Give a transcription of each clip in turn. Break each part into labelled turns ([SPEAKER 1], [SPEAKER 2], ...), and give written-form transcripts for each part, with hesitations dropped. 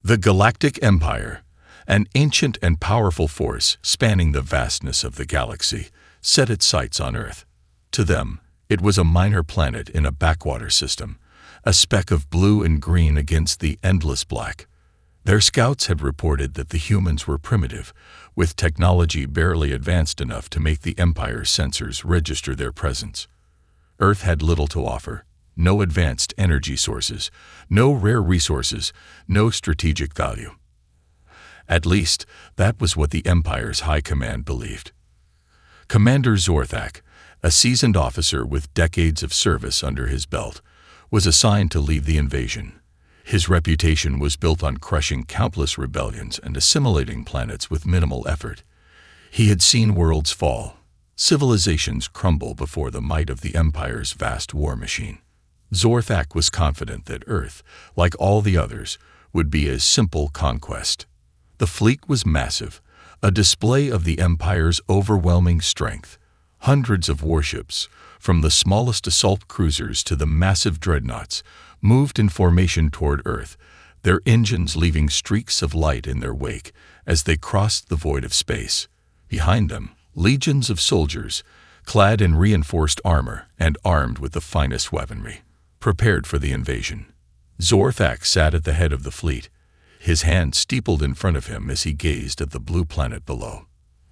[SPEAKER 1] The Galactic Empire, an ancient and powerful force spanning the vastness of the galaxy, set its sights on Earth. To them, it was a minor planet in a backwater system, a speck of blue and green against the endless black. Their scouts had reported that the humans were primitive, with technology barely advanced enough to make the Empire's sensors register their presence. Earth had little to offer. No advanced energy sources, no rare resources, no strategic value. At least, that was what the Empire's high command believed. Commander Zorthak, a seasoned officer with decades of service under his belt, was assigned to lead the invasion. His reputation was built on crushing countless rebellions and assimilating planets with minimal effort. He had seen worlds fall, civilizations crumble before the might of the Empire's vast war machine. Zorthak was confident that Earth, like all the others, would be a simple conquest. The fleet was massive, a display of the Empire's overwhelming strength. Hundreds of warships, from the smallest assault cruisers to the massive dreadnoughts, moved in formation toward Earth, their engines leaving streaks of light in their wake as they crossed the void of space. Behind them, legions of soldiers, clad in reinforced armor and armed with the finest weaponry, prepared for the invasion. Zorthak sat at the head of the fleet, his hand steepled in front of him as he gazed at the blue planet below.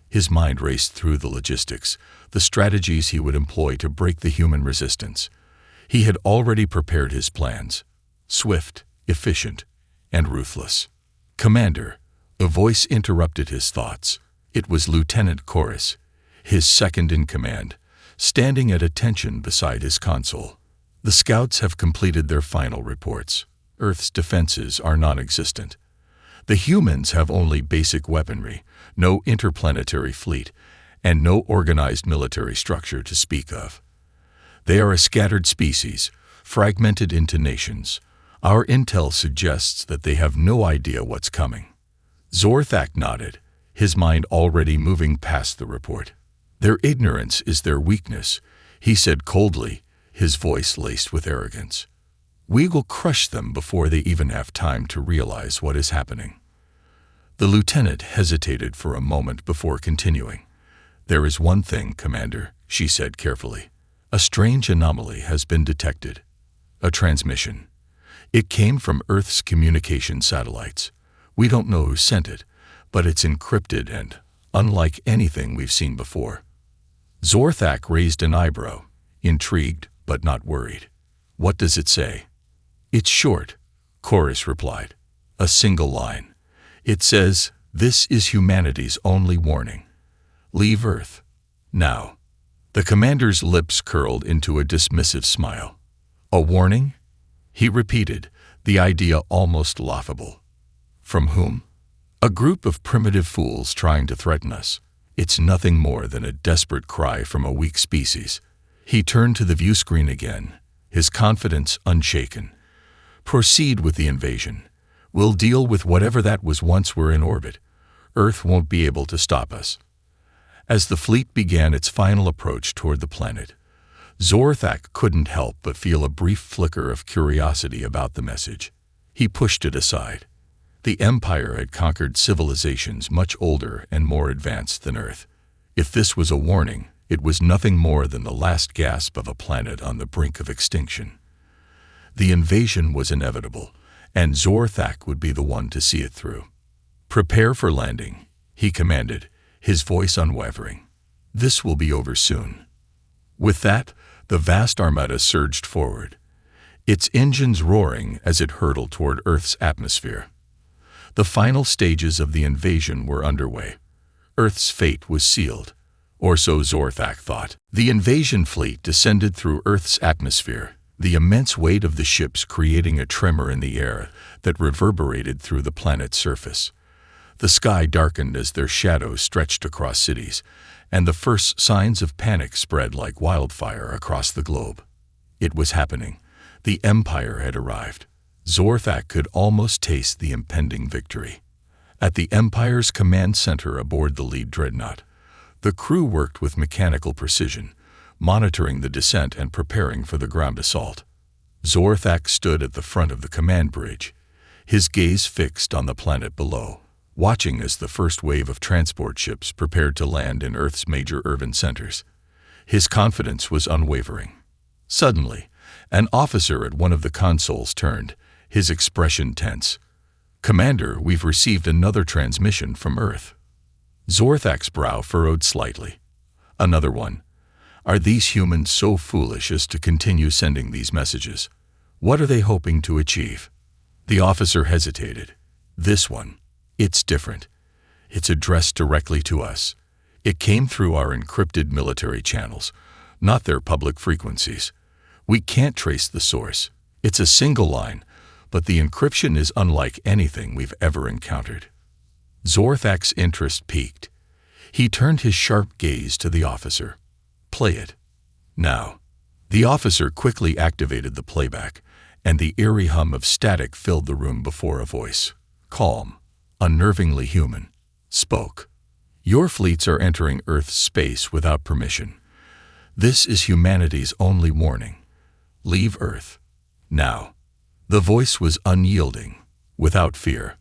[SPEAKER 1] His mind raced through the logistics, the strategies he would employ to break the human resistance. He had already prepared his plans, swift, efficient, and ruthless. "Commander," a voice interrupted his thoughts. It was Lieutenant Chorus, his second in command, standing at attention beside his console. "The scouts have completed their final reports. Earth's defenses are non-existent. The humans have only basic weaponry, no interplanetary fleet, and no organized military structure to speak of. They are a scattered species, fragmented into nations. Our intel suggests that they have no idea what's coming." Zorthak nodded, his mind already moving past the report. "Their ignorance is their weakness," he said coldly, his voice laced with arrogance. "We will crush them before they even have time to realize what is happening." The lieutenant hesitated for a moment before continuing. "There is one thing, Commander," she said carefully. "A strange anomaly has been detected. A transmission. It came from Earth's communication satellites. We don't know who sent it, but it's encrypted and unlike anything we've seen before." Zorthak raised an eyebrow, intrigued but not worried. "What does it say?" "It's short," Chorus replied. "A single line. It says, 'This is humanity's only warning. Leave Earth. Now.'" The commander's lips curled into a dismissive smile. "A warning?" he repeated, the idea almost laughable. "From whom?" "A group of primitive fools trying to threaten us. It's nothing more than a desperate cry from a weak species." He turned to the view screen again, his confidence unshaken. "Proceed with the invasion. We'll deal with whatever that was once we're in orbit. Earth won't be able to stop us." As the fleet began its final approach toward the planet, Zorthak couldn't help but feel a brief flicker of curiosity about the message. He pushed it aside. The Empire had conquered civilizations much older and more advanced than Earth. If this was a warning, it was nothing more than the last gasp of a planet on the brink of extinction. The invasion was inevitable, and Zorthak would be the one to see it through. "Prepare for landing," he commanded, his voice unwavering. "This will be over soon." With that, the vast armada surged forward, its engines roaring as it hurtled toward Earth's atmosphere. The final stages of the invasion were underway. Earth's fate was sealed, or so Zorthak thought. The invasion fleet descended through Earth's atmosphere, the immense weight of the ships creating a tremor in the air that reverberated through the planet's surface. The sky darkened as their shadows stretched across cities, and the first signs of panic spread like wildfire across the globe. It was happening. The Empire had arrived. Zorthak could almost taste the impending victory. At the Empire's command center aboard the lead dreadnought, the crew worked with mechanical precision, monitoring the descent and preparing for the ground assault. Zorthak stood at the front of the command bridge, his gaze fixed on the planet below, watching as the first wave of transport ships prepared to land in Earth's major urban centers. His confidence was unwavering. Suddenly, an officer at one of the consoles turned, his expression tense. "Commander, we've received another transmission from Earth." Zorthak's brow furrowed slightly. "Another one? Are these humans so foolish as to continue sending these messages? What are they hoping to achieve?" The officer hesitated. "This one. It's different. It's addressed directly to us. It came through our encrypted military channels, not their public frequencies. We can't trace the source. It's a single line, but the encryption is unlike anything we've ever encountered." Zorthak's interest piqued. He turned his sharp gaze to the officer. "Play it. Now." The officer quickly activated the playback, and the eerie hum of static filled the room before a voice, calm, unnervingly human, spoke. "Your fleets are entering Earth's space without permission. This is humanity's only warning. Leave Earth. Now." The voice was unyielding, without fear.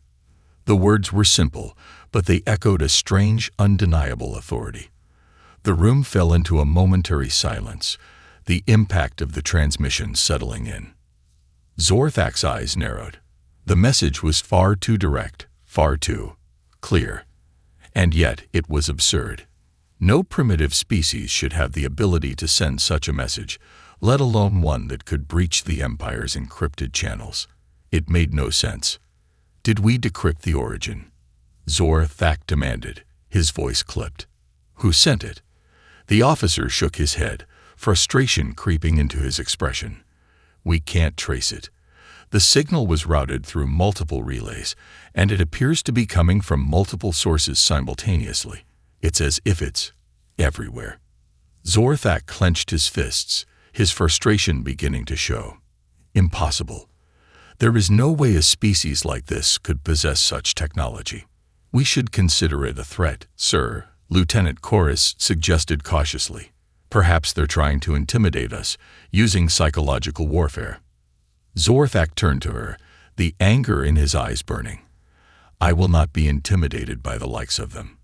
[SPEAKER 1] The words were simple, but they echoed a strange, undeniable authority. The room fell into a momentary silence, the impact of the transmission settling in. Zorthak's eyes narrowed. The message was far too direct, far too clear. And yet it was absurd. No primitive species should have the ability to send such a message, let alone one that could breach the Empire's encrypted channels. It made no sense. "Did we decrypt the origin?" Zorthak demanded, his voice clipped. "Who sent it?" The officer shook his head, frustration creeping into his expression. "We can't trace it. The signal was routed through multiple relays, and it appears to be coming from multiple sources simultaneously. It's as if it's everywhere." Zorthak clenched his fists, his frustration beginning to show. "Impossible. There is no way a species like this could possess such technology." "We should consider it a threat, sir," Lieutenant Chorus suggested cautiously. "Perhaps they're trying to intimidate us, using psychological warfare." Zorthak turned to her, the anger in his eyes burning. "I will not be intimidated by the likes of them.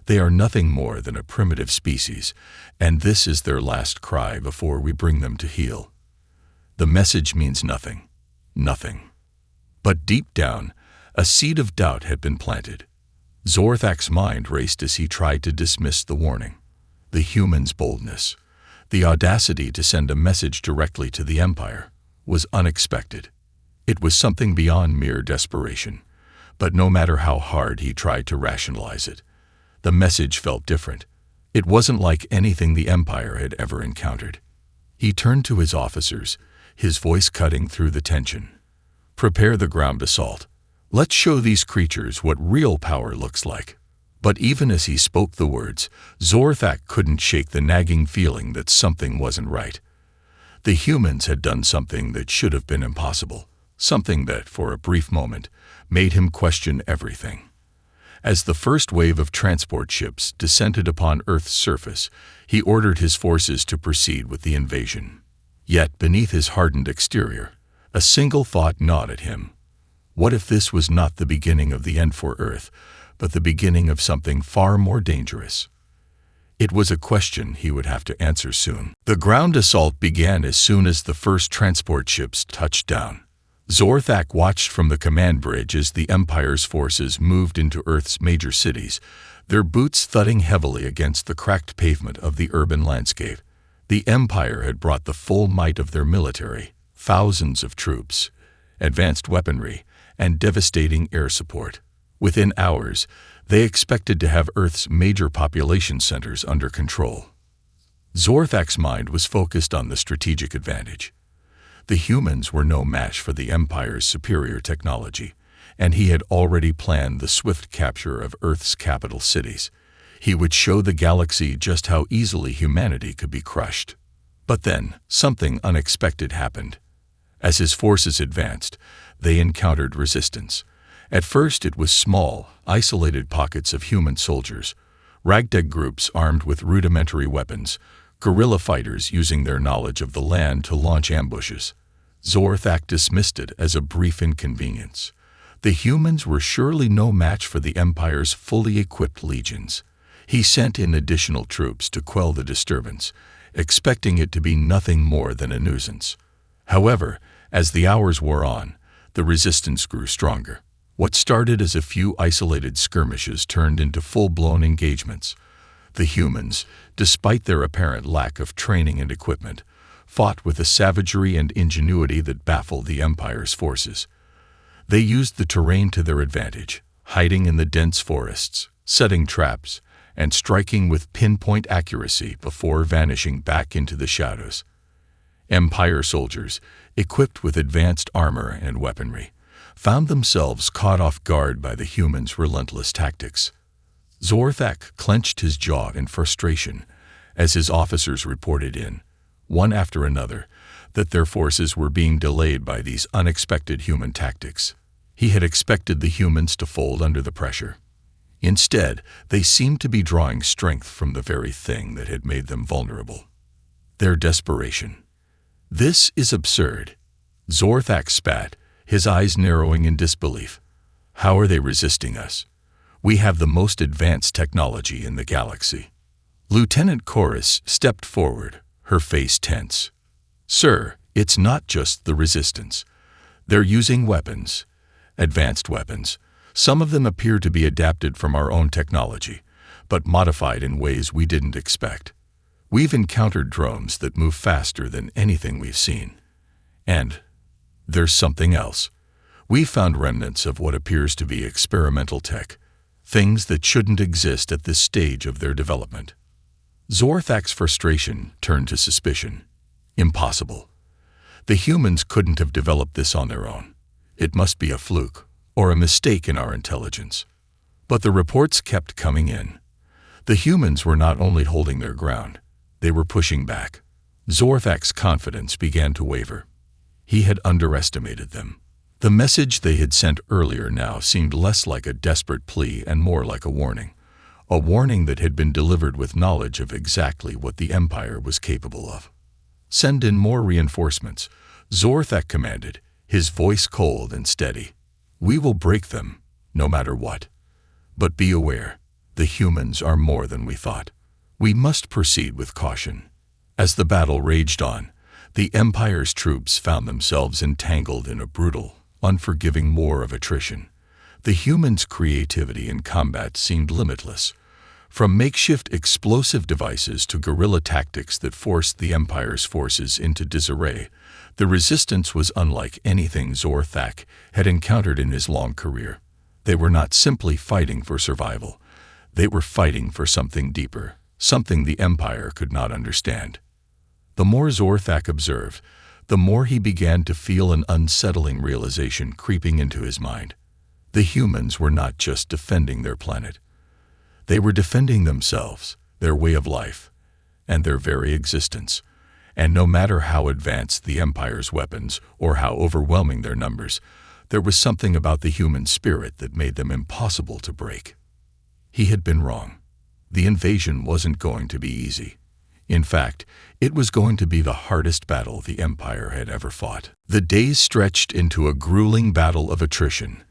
[SPEAKER 1] They are nothing more than a primitive species, and this is their last cry before we bring them to heel. The message means nothing. Nothing." But deep down, a seed of doubt had been planted. Zorthak's mind raced as he tried to dismiss the warning. The human's boldness, the audacity to send a message directly to the Empire, was unexpected. It was something beyond mere desperation, but no matter how hard he tried to rationalize it, the message felt different. It wasn't like anything the Empire had ever encountered. He turned to his officers, his voice cutting through the tension. "Prepare the ground assault. Let's show these creatures what real power looks like." But even as he spoke the words, Zorthak couldn't shake the nagging feeling that something wasn't right. The humans had done something that should have been impossible, something that, for a brief moment, made him question everything. As the first wave of transport ships descended upon Earth's surface, he ordered his forces to proceed with the invasion. Yet, beneath his hardened exterior, a single thought gnawed at him. What if this was not the beginning of the end for Earth, but the beginning of something far more dangerous? It was a question he would have to answer soon. The ground assault began as soon as the first transport ships touched down. Zorthak watched from the command bridge as the Empire's forces moved into Earth's major cities, their boots thudding heavily against the cracked pavement of the urban landscape. The Empire had brought the full might of their military, thousands of troops, advanced weaponry, and devastating air support. Within hours, they expected to have Earth's major population centers under control. Zorthak's mind was focused on the strategic advantage. The humans were no match for the Empire's superior technology, and he had already planned the swift capture of Earth's capital cities. He would show the galaxy just how easily humanity could be crushed. But then, something unexpected happened. As his forces advanced, they encountered resistance. At first it was small, isolated pockets of human soldiers, ragtag groups armed with rudimentary weapons, guerrilla fighters using their knowledge of the land to launch ambushes. Zorthak dismissed it as a brief inconvenience. The humans were surely no match for the Empire's fully equipped legions. He sent in additional troops to quell the disturbance, expecting it to be nothing more than a nuisance. However, as the hours wore on, the resistance grew stronger. What started as a few isolated skirmishes turned into full-blown engagements. The humans, despite their apparent lack of training and equipment, fought with a savagery and ingenuity that baffled the Empire's forces. They used the terrain to their advantage, hiding in the dense forests, setting traps, and striking with pinpoint accuracy before vanishing back into the shadows. Empire soldiers, equipped with advanced armor and weaponry, found themselves caught off guard by the humans' relentless tactics. Zorthak clenched his jaw in frustration as his officers reported in, one after another, that their forces were being delayed by these unexpected human tactics. He had expected the humans to fold under the pressure. Instead, they seemed to be drawing strength from the very thing that had made them vulnerable. Their desperation. "This is absurd." Zorthak spat, his eyes narrowing in disbelief. "How are they resisting us? We have the most advanced technology in the galaxy." Lieutenant Chorus stepped forward, her face tense. "Sir, it's not just the resistance. They're using weapons, advanced weapons. Some of them appear to be adapted from our own technology, but modified in ways we didn't expect. We've encountered drones that move faster than anything we've seen. And there's something else. We found remnants of what appears to be experimental tech, things that shouldn't exist at this stage of their development." Zorthak's frustration turned to suspicion. Impossible. The humans couldn't have developed this on their own. It must be a fluke, or a mistake in our intelligence. But the reports kept coming in. The humans were not only holding their ground, they were pushing back. Zorthak's confidence began to waver. He had underestimated them. The message they had sent earlier now seemed less like a desperate plea and more like a warning that had been delivered with knowledge of exactly what the Empire was capable of. "Send in more reinforcements," Zorthak commanded, his voice cold and steady. "We will break them, no matter what. But be aware, the humans are more than we thought. We must proceed with caution." As the battle raged on, the Empire's troops found themselves entangled in a brutal, unforgiving war of attrition. The humans' creativity in combat seemed limitless. From makeshift explosive devices to guerrilla tactics that forced the Empire's forces into disarray, the resistance was unlike anything Zorthak had encountered in his long career. They were not simply fighting for survival. They were fighting for something deeper, something the Empire could not understand. The more Zorthak observed, the more he began to feel an unsettling realization creeping into his mind. The humans were not just defending their planet. They were defending themselves, their way of life, and their very existence. And no matter how advanced the Empire's weapons or how overwhelming their numbers, there was something about the human spirit that made them impossible to break. He had been wrong. The invasion wasn't going to be easy. In fact, it was going to be the hardest battle the Empire had ever fought. The days stretched into a grueling battle of attrition.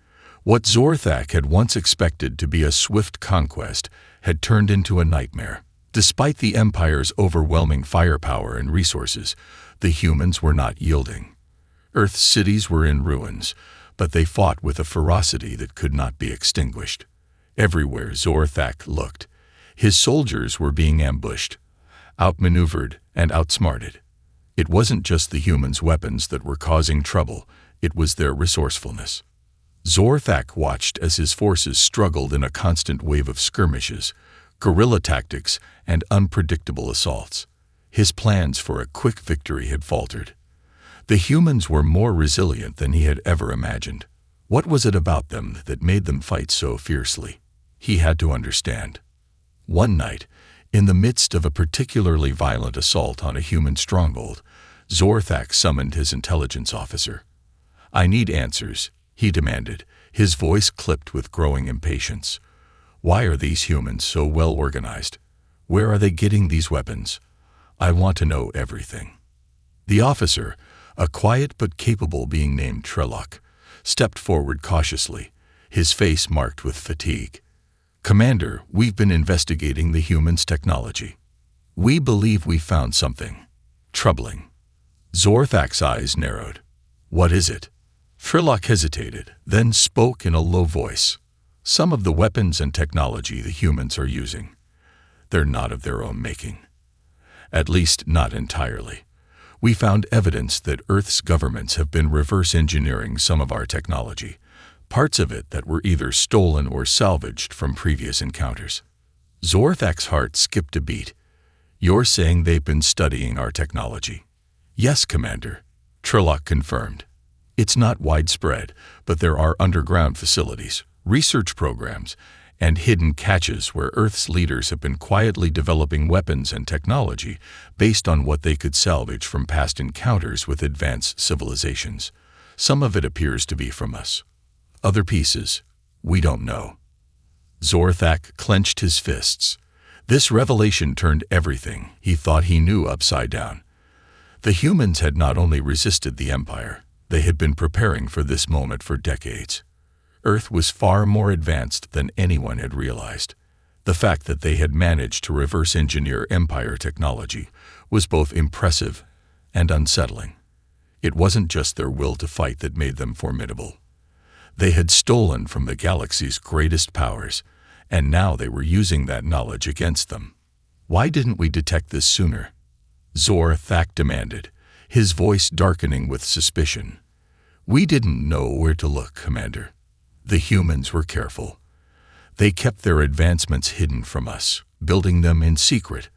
[SPEAKER 1] What Zorthak had once expected to be a swift conquest had turned into a nightmare. Despite the Empire's overwhelming firepower and resources, the humans were not yielding. Earth's cities were in ruins, but they fought with a ferocity that could not be extinguished. Everywhere Zorthak looked, his soldiers were being ambushed, outmaneuvered and outsmarted. It wasn't just the humans' weapons that were causing trouble, it was their resourcefulness. Zorthak watched as his forces struggled in a constant wave of skirmishes, guerrilla tactics, and unpredictable assaults. His plans for a quick victory had faltered. The humans were more resilient than he had ever imagined. What was it about them that made them fight so fiercely? He had to understand. One night, in the midst of a particularly violent assault on a human stronghold, Zorthak summoned his intelligence officer. "I need answers," he demanded, his voice clipped with growing impatience. "Why are these humans so well organized? Where are they getting these weapons? I want to know everything." The officer, a quiet but capable being named Trelloc, stepped forward cautiously, his face marked with fatigue. "Commander, we've been investigating the humans' technology. We believe we found something troubling." Zorthak's eyes narrowed. "What is it?" Trilok hesitated, then spoke in a low voice. "Some of the weapons and technology the humans are using, they're not of their own making. At least not entirely. We found evidence that Earth's governments have been reverse engineering some of our technology, parts of it that were either stolen or salvaged from previous encounters." Zorthak's heart skipped a beat. "You're saying they've been studying our technology?" "Yes, Commander," Trilok confirmed. "It's not widespread, but there are underground facilities, research programs, and hidden caches where Earth's leaders have been quietly developing weapons and technology based on what they could salvage from past encounters with advanced civilizations. Some of it appears to be from us. Other pieces, we don't know." Zorthak clenched his fists. This revelation turned everything he thought he knew upside down. The humans had not only resisted the Empire, they had been preparing for this moment for decades. Earth was far more advanced than anyone had realized. The fact that they had managed to reverse engineer Empire technology was both impressive and unsettling. It wasn't just their will to fight that made them formidable. They had stolen from the galaxy's greatest powers, and now they were using that knowledge against them. "Why didn't we detect this sooner?" Zorthak demanded, his voice darkening with suspicion. "We didn't know where to look, Commander. The humans were careful. They kept their advancements hidden from us, building them in secret.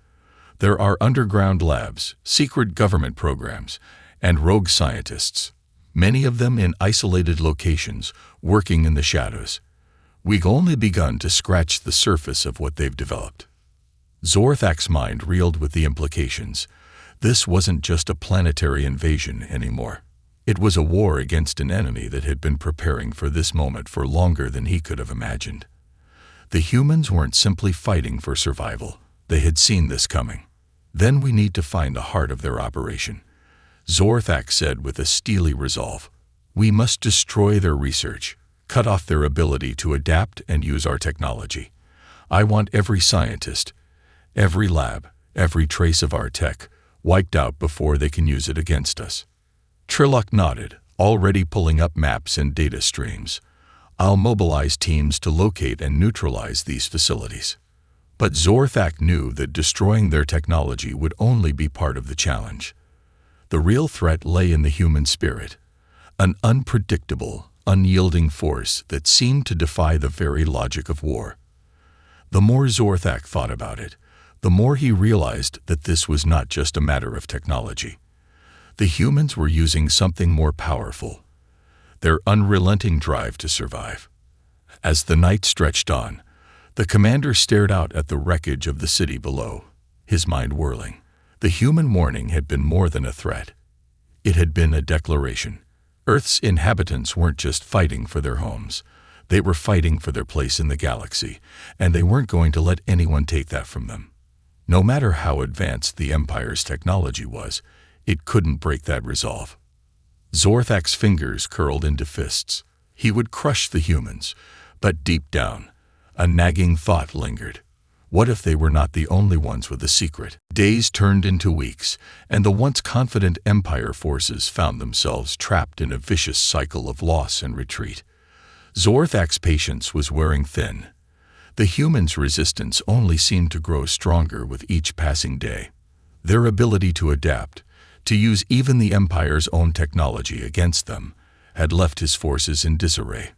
[SPEAKER 1] There are underground labs, secret government programs, and rogue scientists, many of them in isolated locations, working in the shadows. We've only begun to scratch the surface of what they've developed." Zorthak's mind reeled with the implications. This wasn't just a planetary invasion anymore. It was a war against an enemy that had been preparing for this moment for longer than he could have imagined. The humans weren't simply fighting for survival. They had seen this coming. "Then we need to find the heart of their operation," Zorthak said with a steely resolve. "We must destroy their research, cut off their ability to adapt and use our technology. I want every scientist, every lab, every trace of our tech wiped out before they can use it against us." Trilok nodded, already pulling up maps and data streams. "I'll mobilize teams to locate and neutralize these facilities." But Zorthak knew that destroying their technology would only be part of the challenge. The real threat lay in the human spirit, an unpredictable, unyielding force that seemed to defy the very logic of war. The more Zorthak thought about it, the more he realized that this was not just a matter of technology. The humans were using something more powerful, their unrelenting drive to survive. As the night stretched on, the commander stared out at the wreckage of the city below, his mind whirling. The human warning had been more than a threat. It had been a declaration. Earth's inhabitants weren't just fighting for their homes. They were fighting for their place in the galaxy, and they weren't going to let anyone take that from them. No matter how advanced the Empire's technology was, it couldn't break that resolve. Zorthak's fingers curled into fists. He would crush the humans, but deep down, a nagging thought lingered. What if they were not the only ones with a secret? Days turned into weeks, and the once confident Empire forces found themselves trapped in a vicious cycle of loss and retreat. Zorthak's patience was wearing thin. The humans' resistance only seemed to grow stronger with each passing day. Their ability to adapt, to use even the Empire's own technology against them, had left his forces in disarray.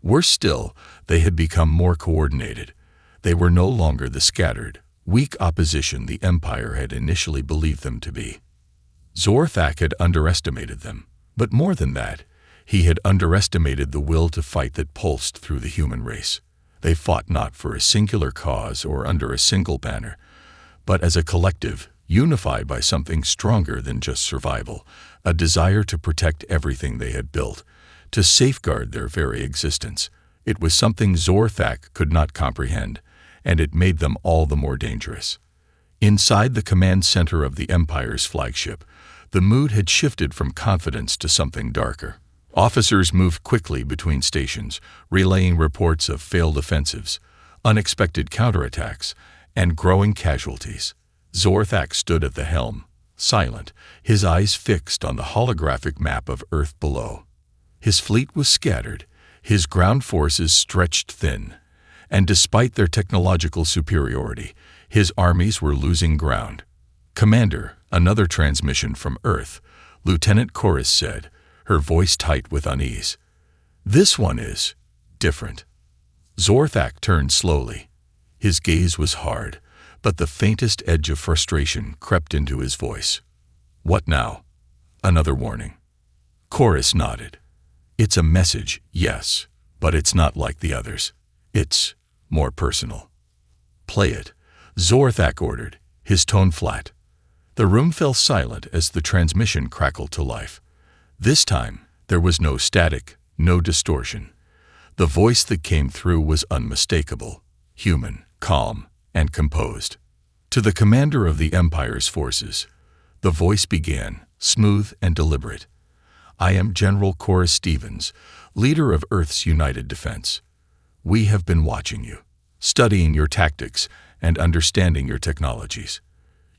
[SPEAKER 1] Worse still, they had become more coordinated. They were no longer the scattered, weak opposition the Empire had initially believed them to be. Zorthak had underestimated them, but more than that, he had underestimated the will to fight that pulsed through the human race. They fought not for a singular cause or under a single banner, but as a collective, unified by something stronger than just survival, a desire to protect everything they had built, to safeguard their very existence. It was something Zorthak could not comprehend, and it made them all the more dangerous. Inside the command center of the Empire's flagship, the mood had shifted from confidence to something darker. Officers moved quickly between stations, relaying reports of failed offensives, unexpected counterattacks, and growing casualties. Zorthak stood at the helm, silent, his eyes fixed on the holographic map of Earth below. His fleet was scattered, his ground forces stretched thin, and despite their technological superiority, his armies were losing ground. "Commander," another transmission from Earth, Lieutenant Chorus said, her voice tight with unease. "This one is different." Zorthak turned slowly. His gaze was hard, but the faintest edge of frustration crept into his voice. "What now?" "Another warning." Chorus nodded. "It's a message, yes, but it's not like the others. It's more personal." "Play it," Zorthak ordered, his tone flat. The room fell silent as the transmission crackled to life. This time, there was no static, no distortion. The voice that came through was unmistakable, human, calm, and composed. To the commander of the Empire's forces, the voice began, smooth and deliberate. "I am General Chorus Stevens, leader of Earth's United Defense. We have been watching you, studying your tactics and understanding your technologies.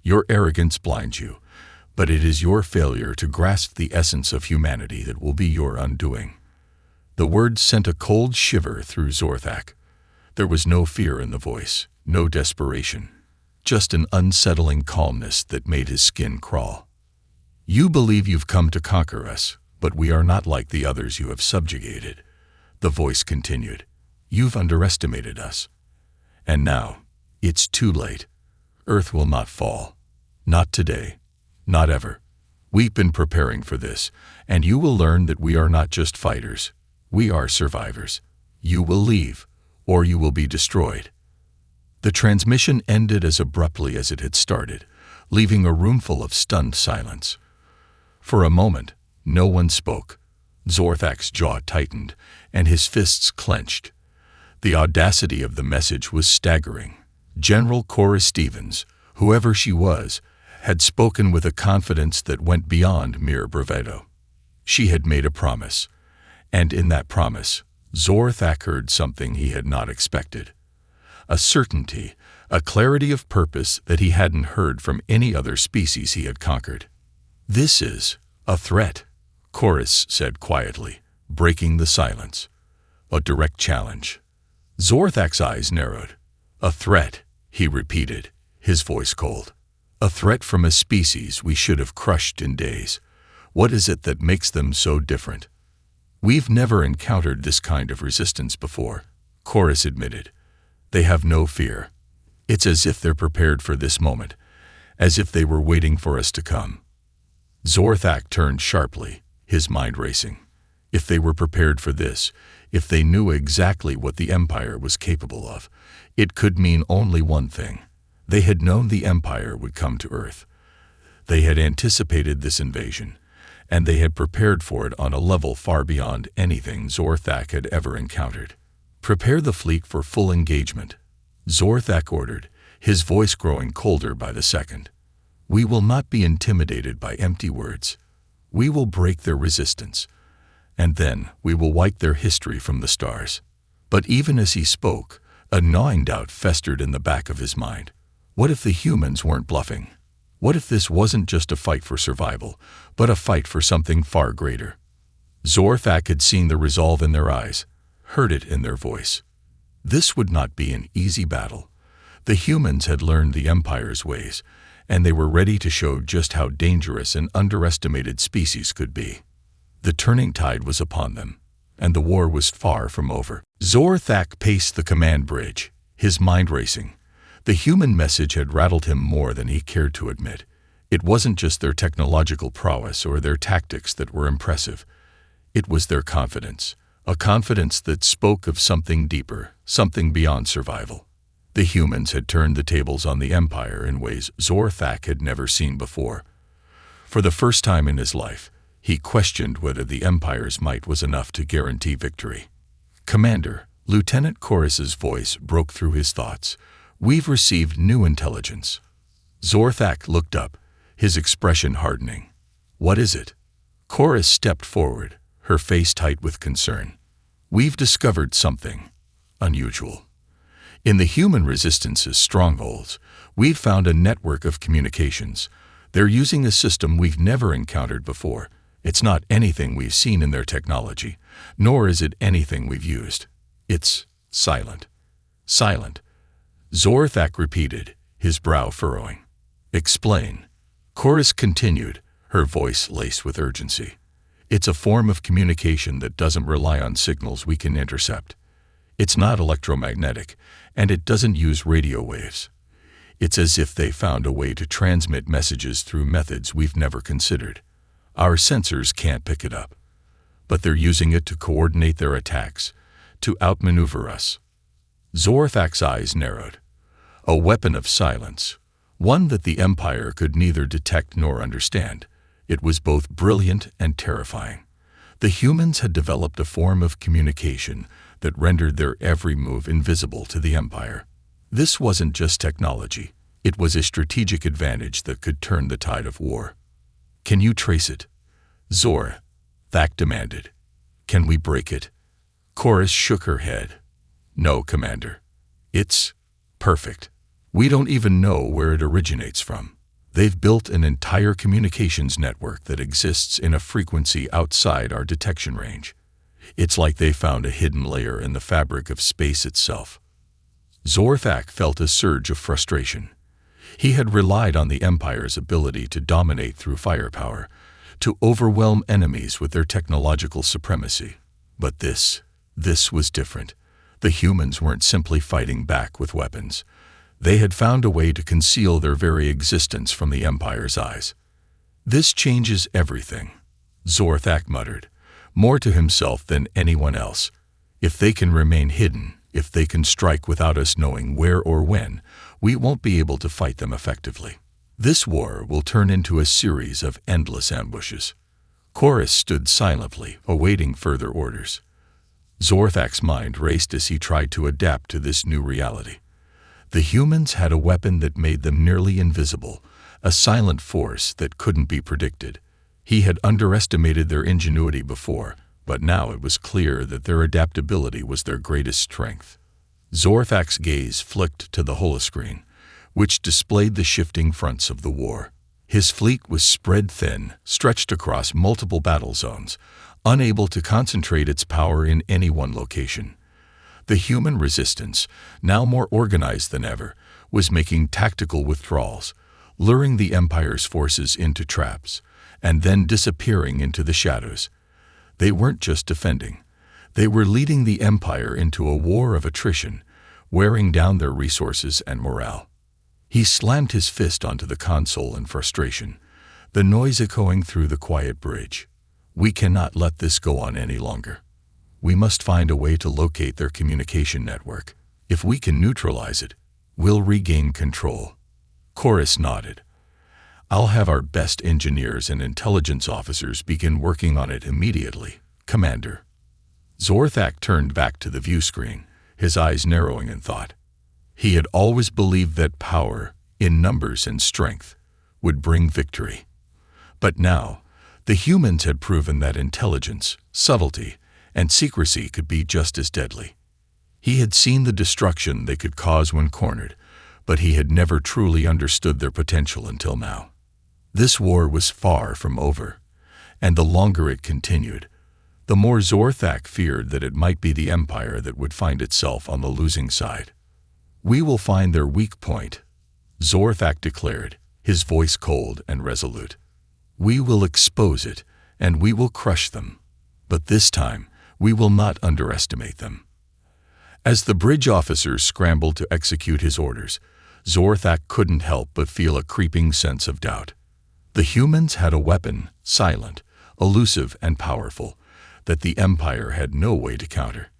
[SPEAKER 1] Your arrogance blinds you, but it is your failure to grasp the essence of humanity that will be your undoing." The words sent a cold shiver through Zorthak. There was no fear in the voice, no desperation, just an unsettling calmness that made his skin crawl. "You believe you've come to conquer us, but we are not like the others you have subjugated," the voice continued. "You've underestimated us. And now, it's too late. Earth will not fall. Not today. Not ever. We've been preparing for this, and you will learn that we are not just fighters. We are survivors. You will leave, or you will be destroyed." The transmission ended as abruptly as it had started, leaving a roomful of stunned silence. For a moment, no one spoke. Zorthak's jaw tightened, and his fists clenched. The audacity of the message was staggering. General Chorus Stevens, whoever she was, had spoken with a confidence that went beyond mere bravado. She had made a promise, and in that promise, Zorthak heard something he had not expected. A certainty, a clarity of purpose that he hadn't heard from any other species he had conquered. "This is a threat," Chorus said quietly, breaking the silence. "A direct challenge." Zorthak's eyes narrowed. "A threat," he repeated, his voice cold. "A threat from a species we should have crushed in days. What is it that makes them so different?" "We've never encountered this kind of resistance before," Chorus admitted. "They have no fear. It's as if they're prepared for this moment, as if they were waiting for us to come." Zorthak turned sharply, his mind racing. If they were prepared for this, if they knew exactly what the Empire was capable of, it could mean only one thing. They had known the Empire would come to Earth. They had anticipated this invasion, and they had prepared for it on a level far beyond anything Zorthak had ever encountered. "Prepare the fleet for full engagement," Zorthak ordered, his voice growing colder by the second. "We will not be intimidated by empty words. We will break their resistance, and then we will wipe their history from the stars." But even as he spoke, a gnawing doubt festered in the back of his mind. What if the humans weren't bluffing? What if this wasn't just a fight for survival, but a fight for something far greater? Zorthak had seen the resolve in their eyes, heard it in their voice. This would not be an easy battle. The humans had learned the Empire's ways, and they were ready to show just how dangerous an underestimated species could be. The turning tide was upon them, and the war was far from over. Zorthak paced the command bridge, his mind racing. The human message had rattled him more than he cared to admit. It wasn't just their technological prowess or their tactics that were impressive. It was their confidence, a confidence that spoke of something deeper, something beyond survival. The humans had turned the tables on the Empire in ways Zorthak had never seen before. For the first time in his life, he questioned whether the Empire's might was enough to guarantee victory. "Commander," Lieutenant Chorus's voice broke through his thoughts. "We've received new intelligence." Zorthak looked up, his expression hardening. "What is it?" Chorus stepped forward, her face tight with concern. "We've discovered something unusual. In the human resistance's strongholds, we've found a network of communications. They're using a system we've never encountered before. It's not anything we've seen in their technology, nor is it anything we've used. It's silent." "Silent," Zorthak repeated, his brow furrowing. "Explain." Chorus continued, her voice laced with urgency. "It's a form of communication that doesn't rely on signals we can intercept. It's not electromagnetic, and it doesn't use radio waves. It's as if they found a way to transmit messages through methods we've never considered. Our sensors can't pick it up. But they're using it to coordinate their attacks, to outmaneuver us." Zorthak's eyes narrowed. A weapon of silence, one that the Empire could neither detect nor understand. It was both brilliant and terrifying. The humans had developed a form of communication that rendered their every move invisible to the Empire. This wasn't just technology. It was a strategic advantage that could turn the tide of war. "Can you trace it?" Zorthak demanded. "Can we break it?" Chorus shook her head. "No, Commander. It's perfect. We don't even know where it originates from. They've built an entire communications network that exists in a frequency outside our detection range. It's like they found a hidden layer in the fabric of space itself." Zorthak felt a surge of frustration. He had relied on the Empire's ability to dominate through firepower, to overwhelm enemies with their technological supremacy. But this was different. The humans weren't simply fighting back with weapons. They had found a way to conceal their very existence from the Empire's eyes. "This changes everything," Zorthak muttered, more to himself than anyone else. "If they can remain hidden, if they can strike without us knowing where or when, we won't be able to fight them effectively. This war will turn into a series of endless ambushes." Chorus stood silently, awaiting further orders. Zorthak's mind raced as he tried to adapt to this new reality. The humans had a weapon that made them nearly invisible, a silent force that couldn't be predicted. He had underestimated their ingenuity before, but now it was clear that their adaptability was their greatest strength. Zorthak's gaze flicked to the holoscreen, which displayed the shifting fronts of the war. His fleet was spread thin, stretched across multiple battle zones, unable to concentrate its power in any one location. The human resistance, now more organized than ever, was making tactical withdrawals, luring the Empire's forces into traps, and then disappearing into the shadows. They weren't just defending. They were leading the Empire into a war of attrition, wearing down their resources and morale. He slammed his fist onto the console in frustration, the noise echoing through the quiet bridge. "We cannot let this go on any longer. We must find a way to locate their communication network. If we can neutralize it, we'll regain control." Chorus nodded. "I'll have our best engineers and intelligence officers begin working on it immediately, Commander." Zorthak turned back to the view screen, his eyes narrowing in thought. He had always believed that power, in numbers and strength, would bring victory. But now, the humans had proven that intelligence, subtlety, and secrecy could be just as deadly. He had seen the destruction they could cause when cornered, but he had never truly understood their potential until now. This war was far from over, and the longer it continued, the more Zorthak feared that it might be the Empire that would find itself on the losing side. "We will find their weak point," Zorthak declared, his voice cold and resolute. "We will expose it, and we will crush them. But this time, we will not underestimate them." As the bridge officers scrambled to execute his orders, Zorthak couldn't help but feel a creeping sense of doubt. The humans had a weapon, silent, elusive, and powerful, that the Empire had no way to counter.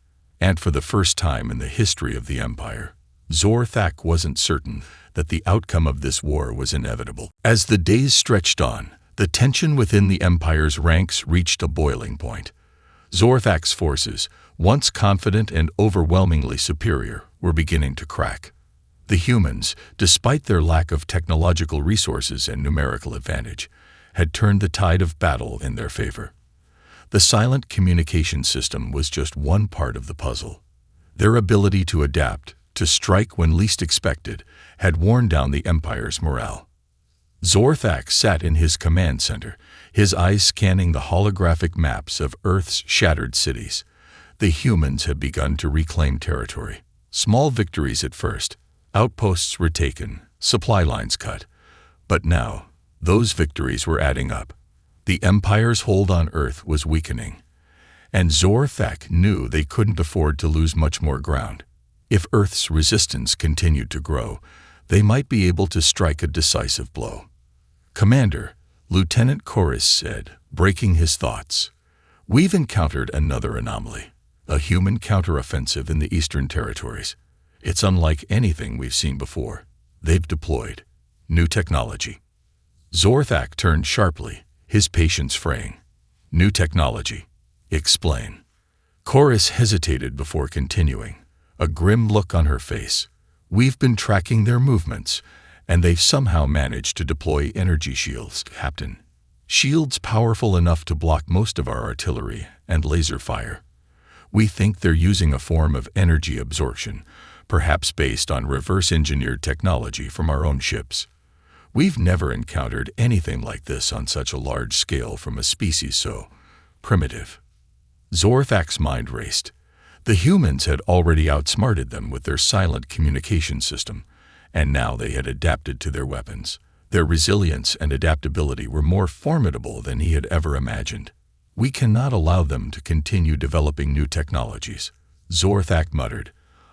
[SPEAKER 1] And for the first time in the history of the Empire, Zorthak wasn't certain that the outcome of this war was inevitable. As the days stretched on, the tension within the Empire's ranks reached a boiling point. Zorthak's forces, once confident and overwhelmingly superior, were beginning to crack. The humans, despite their lack of technological resources and numerical advantage, had turned the tide of battle in their favor. The silent communication system was just one part of the puzzle. Their ability to adapt, to strike when least expected, had worn down the Empire's morale. Zorthak sat in his command center, his eyes scanning the holographic maps of Earth's shattered cities. The humans had begun to reclaim territory. Small victories at first. Outposts were taken, supply lines cut. But now, those victories were adding up. The Empire's hold on Earth was weakening. And Zorthak knew they couldn't afford to lose much more ground. If Earth's resistance continued to grow, they might be able to strike a decisive blow. "Commander," Lieutenant Chorus said, breaking his thoughts, "we've encountered another anomaly, a human counteroffensive in the Eastern Territories. It's unlike anything we've seen before. They've deployed new technology." Zorthak turned sharply, his patience fraying. "New technology? Explain." Chorus hesitated before continuing, a grim look on her face. "We've been tracking their movements, and they've somehow managed to deploy energy shields, Captain. Shields powerful enough to block most of our artillery and laser fire. We think they're using a form of energy absorption, perhaps based on reverse-engineered technology from our own ships. We've never encountered anything like this on such a large scale from a species so primitive." Zorthak's mind raced. The humans had already outsmarted them with their silent communication system, and now they had adapted to their weapons. Their resilience and adaptability were more formidable than he had ever imagined. "We cannot allow them to continue developing new technologies," Zorthak muttered,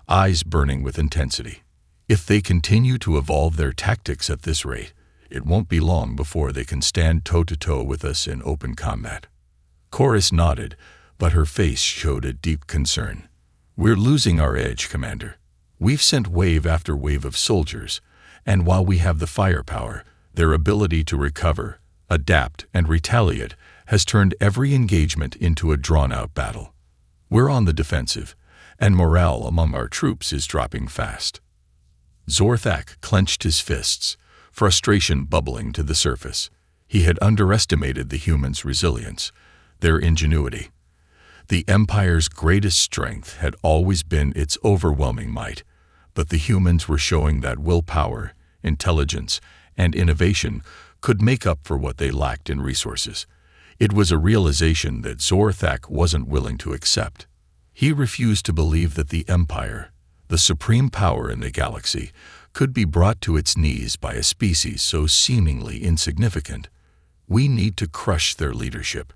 [SPEAKER 1] eyes burning with intensity. "If they continue to evolve their tactics at this rate, it won't be long before they can stand toe-to-toe with us in open combat." Chorus nodded, but her face showed a deep concern. "We're losing our edge, Commander. We've sent wave after wave of soldiers, and while we have the firepower, their ability to recover, adapt, and retaliate has turned every engagement into a drawn-out battle. We're on the defensive, and morale among our troops is dropping fast." Zorthak clenched his fists, frustration bubbling to the surface. He had underestimated the humans' resilience, their ingenuity. The Empire's greatest strength had always been its overwhelming might, but the humans were showing that willpower, intelligence, and innovation could make up for what they lacked in resources. It was a realization that Zorthak wasn't willing to accept. He refused to believe that the Empire, the supreme power in the galaxy, could be brought to its knees by a species so seemingly insignificant. "We need to crush their leadership,"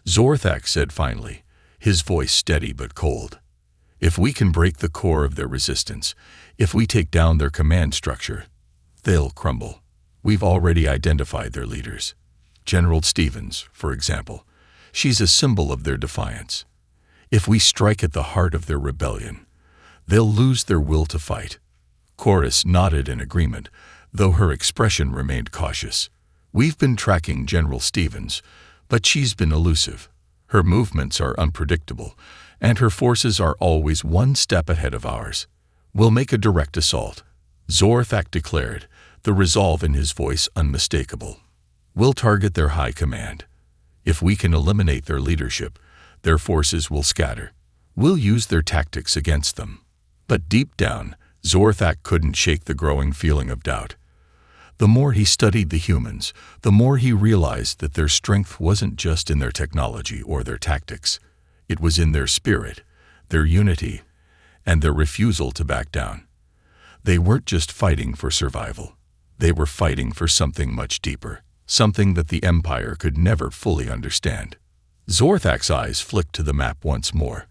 [SPEAKER 1] Zorthak said finally, his voice steady but cold. "If we can break the core of their resistance, if we take down their command structure, they'll crumble. We've already identified their leaders. General Stevens, for example. She's a symbol of their defiance. If we strike at the heart of their rebellion, they'll lose their will to fight." Chorus nodded in agreement, though her expression remained cautious. "We've been tracking General Stevens, but she's been elusive. Her movements are unpredictable, and her forces are always one step ahead of ours. We'll make a direct assault," Zorthak declared, the resolve in his voice unmistakable. "We'll target their high command. If we can eliminate their leadership, their forces will scatter. We'll use their tactics against them." But deep down, Zorthak couldn't shake the growing feeling of doubt. The more he studied the humans, the more he realized that their strength wasn't just in their technology or their tactics. It was in their spirit, their unity, and their refusal to back down. They weren't just fighting for survival. They were fighting for something much deeper, something that the Empire could never fully understand. Zorthak's eyes flicked to the map once more.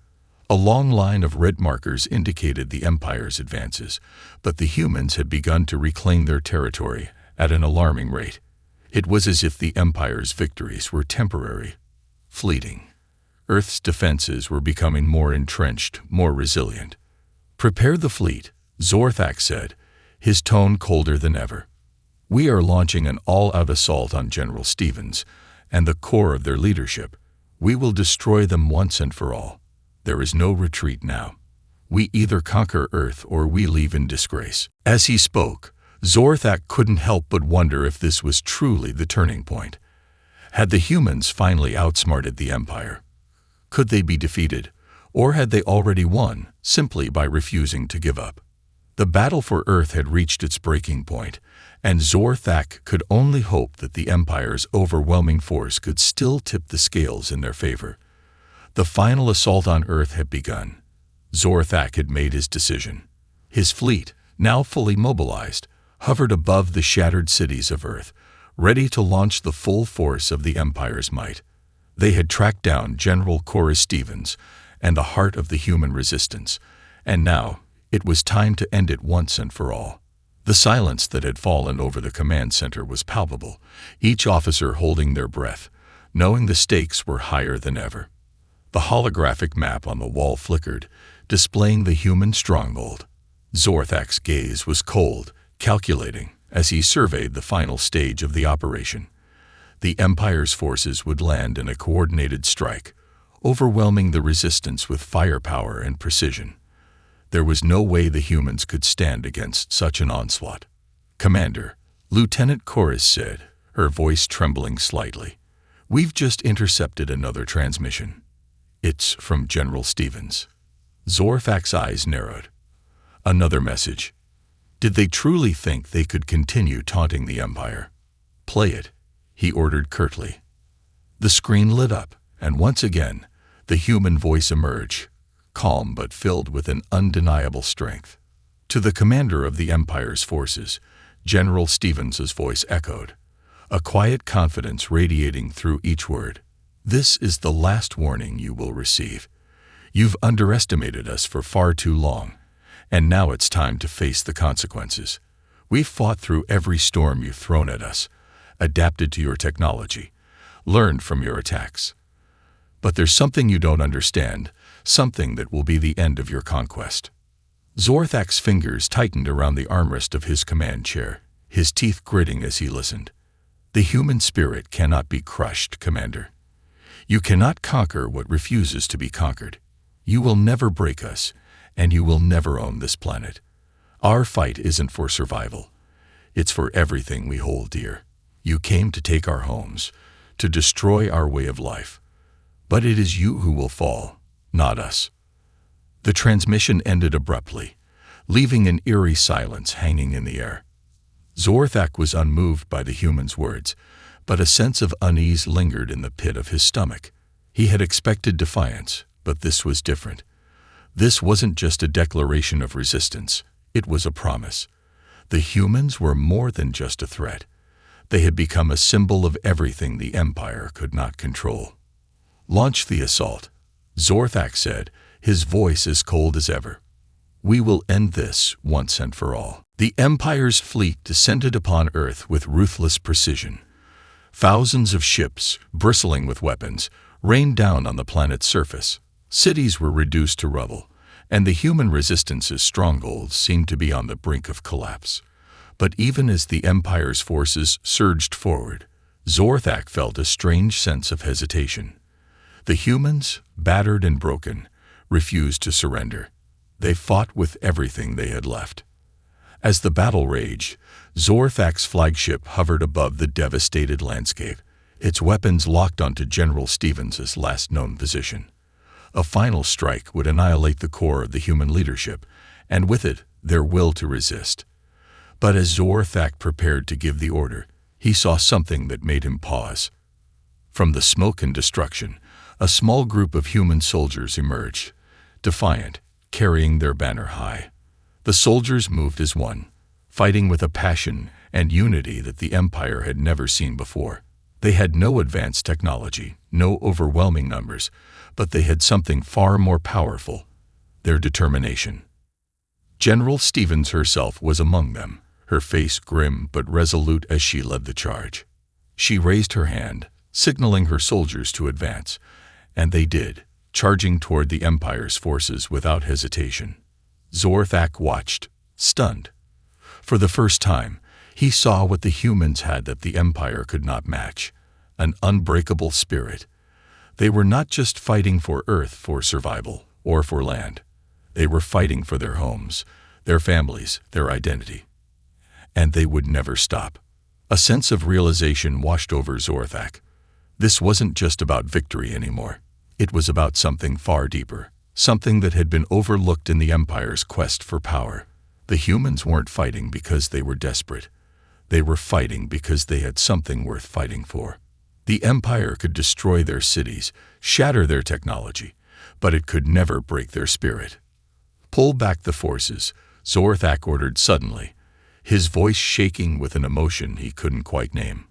[SPEAKER 1] A long line of red markers indicated the Empire's advances, but the humans had begun to reclaim their territory at an alarming rate. It was as if the Empire's victories were temporary, fleeting. Earth's defenses were becoming more entrenched, more resilient. "Prepare the fleet," Zorthak said, his tone colder than ever. "We are launching an all-out assault on General Stevens and the core of their leadership. We will destroy them once and for all. There is no retreat now. We either conquer Earth or we leave in disgrace." As he spoke, Zorthak couldn't help but wonder if this was truly the turning point. Had the humans finally outsmarted the Empire? Could they be defeated, or had they already won simply by refusing to give up? The battle for Earth had reached its breaking point, and Zorthak could only hope that the Empire's overwhelming force could still tip the scales in their favor. The final assault on Earth had begun. Zorthak had made his decision. His fleet, now fully mobilized, hovered above the shattered cities of Earth, ready to launch the full force of the Empire's might. They had tracked down General Corus Stevens and the heart of the human resistance, and now it was time to end it once and for all. The silence that had fallen over the command center was palpable, each officer holding their breath, knowing the stakes were higher than ever. The holographic map on the wall flickered, displaying the human stronghold. Zorthak's gaze was cold, calculating, as he surveyed the final stage of the operation. The Empire's forces would land in a coordinated strike, overwhelming the resistance with firepower and precision. There was no way the humans could stand against such an onslaught. "Commander," Lieutenant Corus said, her voice trembling slightly, "we've just intercepted another transmission. It's from General Stevens." Zorthak's eyes narrowed. Another message. Did they truly think they could continue taunting the Empire? "Play it," he ordered curtly. The screen lit up, and once again, the human voice emerged, calm but filled with an undeniable strength. To the commander of the Empire's forces, General Stevens's voice echoed, a quiet confidence radiating through each word. "This is the last warning you will receive. You've underestimated us for far too long, and now it's time to face the consequences. We've fought through every storm you've thrown at us, adapted to your technology, learned from your attacks. But there's something you don't understand, something that will be the end of your conquest." Zorthak's fingers tightened around the armrest of his command chair, his teeth gritting as he listened. "The human spirit cannot be crushed, Commander. You cannot conquer what refuses to be conquered. You will never break us, and you will never own this planet. Our fight isn't for survival. It's for everything we hold dear. You came to take our homes, to destroy our way of life. But it is you who will fall, not us." The transmission ended abruptly, leaving an eerie silence hanging in the air. Zorthak was unmoved by the human's words, but a sense of unease lingered in the pit of his stomach. He had expected defiance, but this was different. This wasn't just a declaration of resistance, it was a promise. The humans were more than just a threat. They had become a symbol of everything the Empire could not control. "Launch the assault," Zorthak said, his voice as cold as ever. "We will end this once and for all." The Empire's fleet descended upon Earth with ruthless precision. Thousands of ships, bristling with weapons, rained down on the planet's surface. Cities were reduced to rubble, and the human resistance's strongholds seemed to be on the brink of collapse. But even as the Empire's forces surged forward, Zorthak felt a strange sense of hesitation. The humans, battered and broken, refused to surrender. They fought with everything they had left. As the battle raged, Zorthak's flagship hovered above the devastated landscape, its weapons locked onto General Stevens's last known position. A final strike would annihilate the core of the human leadership, and with it, their will to resist. But as Zorthak prepared to give the order, he saw something that made him pause. From the smoke and destruction, a small group of human soldiers emerged, defiant, carrying their banner high. The soldiers moved as one, fighting with a passion and unity that the Empire had never seen before. They had no advanced technology, no overwhelming numbers, but they had something far more powerful: their determination. General Stevens herself was among them, her face grim but resolute as she led the charge. She raised her hand, signaling her soldiers to advance, and they did, charging toward the Empire's forces without hesitation. Zorthak watched, stunned. For the first time, he saw what the humans had that the Empire could not match: an unbreakable spirit. They were not just fighting for Earth for survival or for land. They were fighting for their homes, their families, their identity. And they would never stop. A sense of realization washed over Zorthak. This wasn't just about victory anymore. It was about something far deeper, something that had been overlooked in the Empire's quest for power. The humans weren't fighting because they were desperate. They were fighting because they had something worth fighting for. The Empire could destroy their cities, shatter their technology, but it could never break their spirit. "Pull back the forces," Zorthak ordered suddenly, his voice shaking with an emotion he couldn't quite name.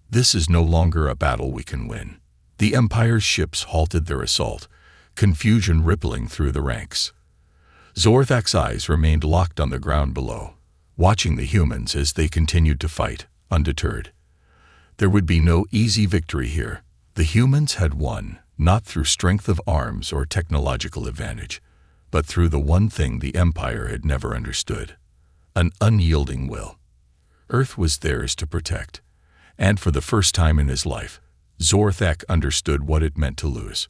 [SPEAKER 1] "This is no longer a battle we can win." The Empire's ships halted their assault, confusion rippling through the ranks. Zorthak's eyes remained locked on the ground below, watching the humans as they continued to fight, undeterred. There would be no easy victory here. The humans had won, not through strength of arms or technological advantage, but through the one thing the Empire had never understood: an unyielding will. Earth was theirs to protect, and for the first time in his life, Zorthak understood what it meant to lose.